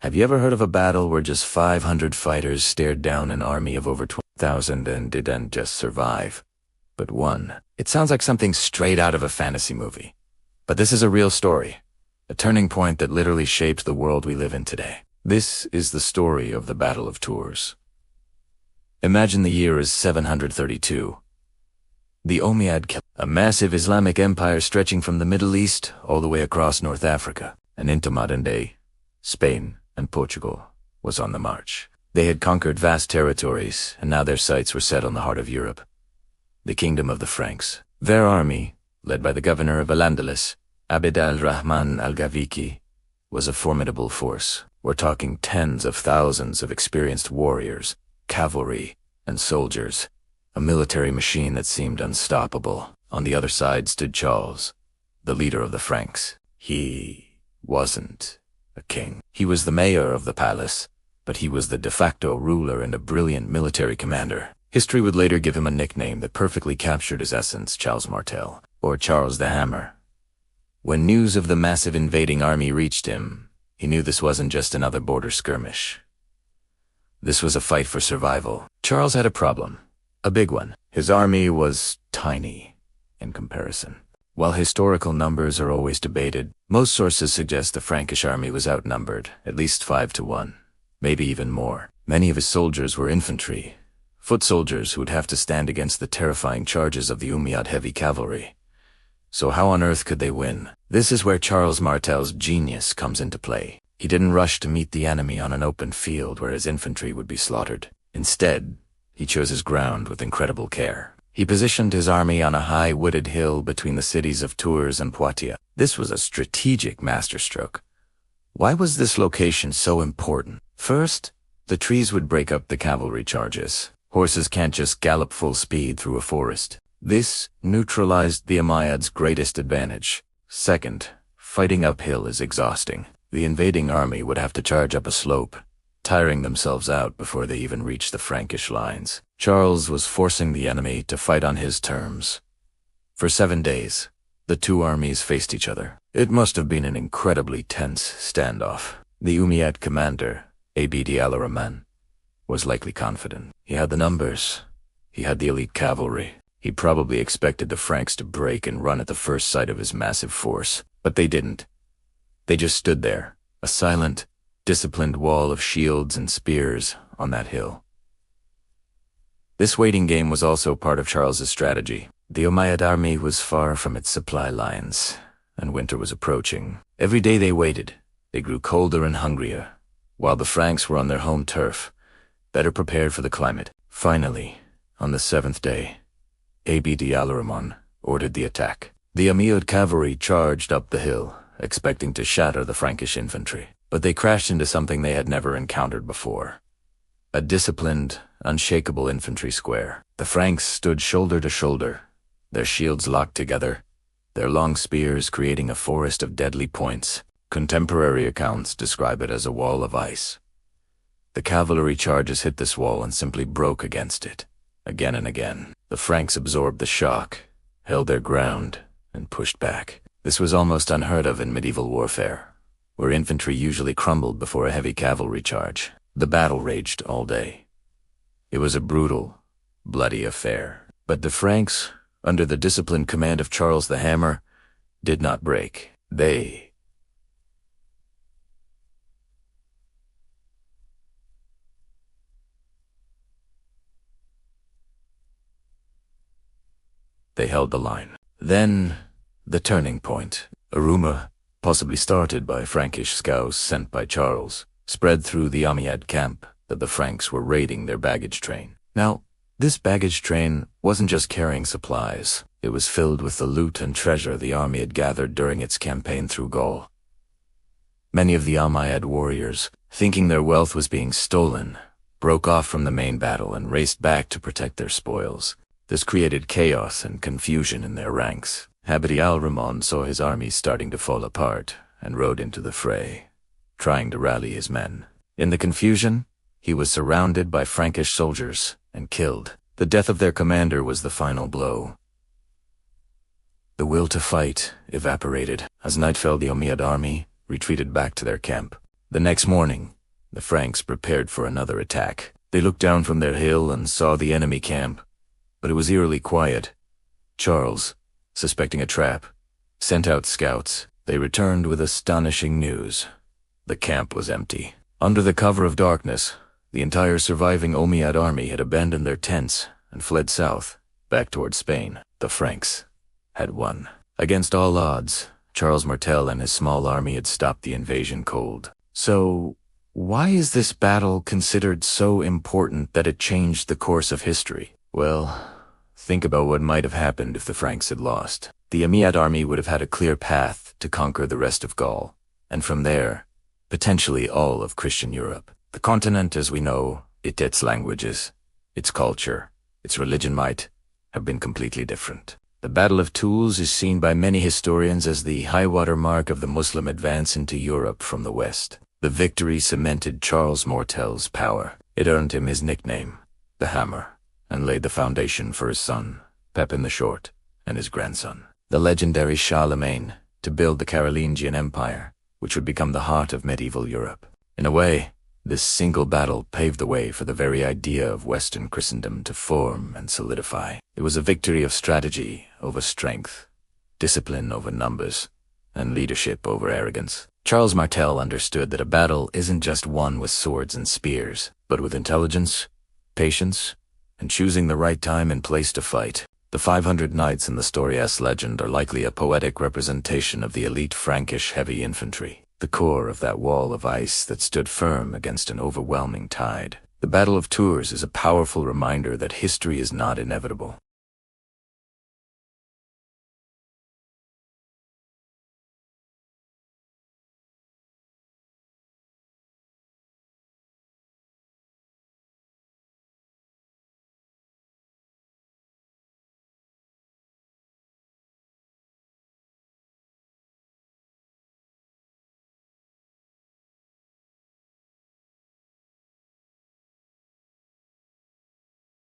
Have you ever heard of a battle where just 500 fighters stared down an army of over 20,000 and didn't just survive, but won? It sounds like something straight out of a fantasy movie. But this is a real story, a turning point that literally shaped the world we live in today. This is the story of the Battle of Tours. Imagine the year is 732. The Umayyad, a massive Islamic empire stretching from the Middle East all the way across North Africa and into modern-day Spain and Portugal, was on the march. They had conquered vast territories, and now their sights were set on the heart of Europe, the kingdom of the Franks. Their army, led by the governor of Al-Andalus, Abd al-Rahman al-Ghaviki, was a formidable force. We're talking tens of thousands of experienced warriors, cavalry, and soldiers, a military machine that seemed unstoppable. On the other side stood Charles, the leader of the Franks. He wasn't a king. He was the mayor of the palace, but he was the de facto ruler and a brilliant military commander. History would later give him a nickname that perfectly captured his essence, Charles Martel, or Charles the Hammer. When news of the massive invading army reached him, he knew this wasn't just another border skirmish. This was a fight for survival. Charles had a problem, a big one. His army was tiny in comparison. While historical numbers are always debated, most sources suggest the Frankish army was outnumbered, at least 5-1, maybe even more. Many of his soldiers were infantry, foot soldiers who would have to stand against the terrifying charges of the Umayyad heavy cavalry. So how on earth could they win? This is where Charles Martel's genius comes into play. He didn't rush to meet the enemy on an open field where his infantry would be slaughtered. Instead, he chose his ground with incredible care. He positioned his army on a high wooded hill between the cities of Tours and Poitiers. This was a strategic masterstroke. Why was this location so important? First, the trees would break up the cavalry charges. Horses can't just gallop full speed through a forest. This neutralized the Umayyads' greatest advantage. Second, fighting uphill is exhausting. The invading army would have to charge up a slope, tiring themselves out before they even reached the Frankish lines. Charles was forcing the enemy to fight on his terms. For 7 days, the two armies faced each other. It must have been an incredibly tense standoff. The Umayyad commander, Abd al-Rahman, was likely confident. He had the numbers. He had the elite cavalry. He probably expected the Franks to break and run at the first sight of his massive force. But they didn't. They just stood there, a silent, disciplined wall of shields and spears on that hill. This waiting game was also part of Charles's strategy. The Umayyad army was far from its supply lines, and winter was approaching. Every day they waited, they grew colder and hungrier, while the Franks were on their home turf, better prepared for the climate. Finally, on the 7th day, Abd al-Rahman ordered the attack. The Umayyad cavalry charged up the hill, expecting to shatter the Frankish infantry. But they crashed into something they had never encountered before. A disciplined, unshakable infantry square. The Franks stood shoulder to shoulder, their shields locked together, their long spears creating a forest of deadly points. Contemporary accounts describe it as a wall of ice. The cavalry charges hit this wall and simply broke against it, again and again. The Franks absorbed the shock, held their ground, and pushed back. This was almost unheard of in medieval warfare, where infantry usually crumbled before a heavy cavalry charge. The battle raged all day. It was a brutal, bloody affair. But the Franks, under the disciplined command of Charles the Hammer, did not break. They held the line. Then, the turning point. A rumor, possibly started by Frankish scouts sent by Charles, spread through the Umayyad camp that the Franks were raiding their baggage train. Now, this baggage train wasn't just carrying supplies. It was filled with the loot and treasure the army had gathered during its campaign through Gaul. Many of the Umayyad warriors, thinking their wealth was being stolen, broke off from the main battle and raced back to protect their spoils. This created chaos and confusion in their ranks. Abd al-Rahman saw his army starting to fall apart and rode into the fray, trying to rally his men. In the confusion, he was surrounded by Frankish soldiers and killed. The death of their commander was the final blow. The will to fight evaporated. As night fell, the Umayyad army retreated back to their camp. The next morning, the Franks prepared for another attack. They looked down from their hill and saw the enemy camp, but it was eerily quiet. Charles, suspecting a trap, sent out scouts. They returned with astonishing news. The camp was empty. Under the cover of darkness, the entire surviving Umayyad army had abandoned their tents and fled south, back toward Spain. The Franks had won. Against all odds, Charles Martel and his small army had stopped the invasion cold. So, why is this battle considered so important that it changed the course of history? Well, think about what might have happened if the Franks had lost. The Umayyad army would have had a clear path to conquer the rest of Gaul, and from there, potentially all of Christian Europe. The continent, as we know, its languages, its culture, its religion might have been completely different. The Battle of Tours is seen by many historians as the high-water mark of the Muslim advance into Europe from the west. The victory cemented Charles Martel's power. It earned him his nickname, the Hammer, and laid the foundation for his son, Pepin the Short, and his grandson, the legendary Charlemagne, to build the Carolingian Empire, which would become the heart of medieval Europe. In a way, this single battle paved the way for the very idea of Western Christendom to form and solidify. It was a victory of strategy over strength, discipline over numbers, and leadership over arrogance. Charles Martel understood that a battle isn't just won with swords and spears, but with intelligence, patience, and choosing the right time and place to fight. The 500 knights in the story-esque legend are likely a poetic representation of the elite Frankish heavy infantry, the core of that wall of ice that stood firm against an overwhelming tide. The Battle of Tours is a powerful reminder that history is not inevitable.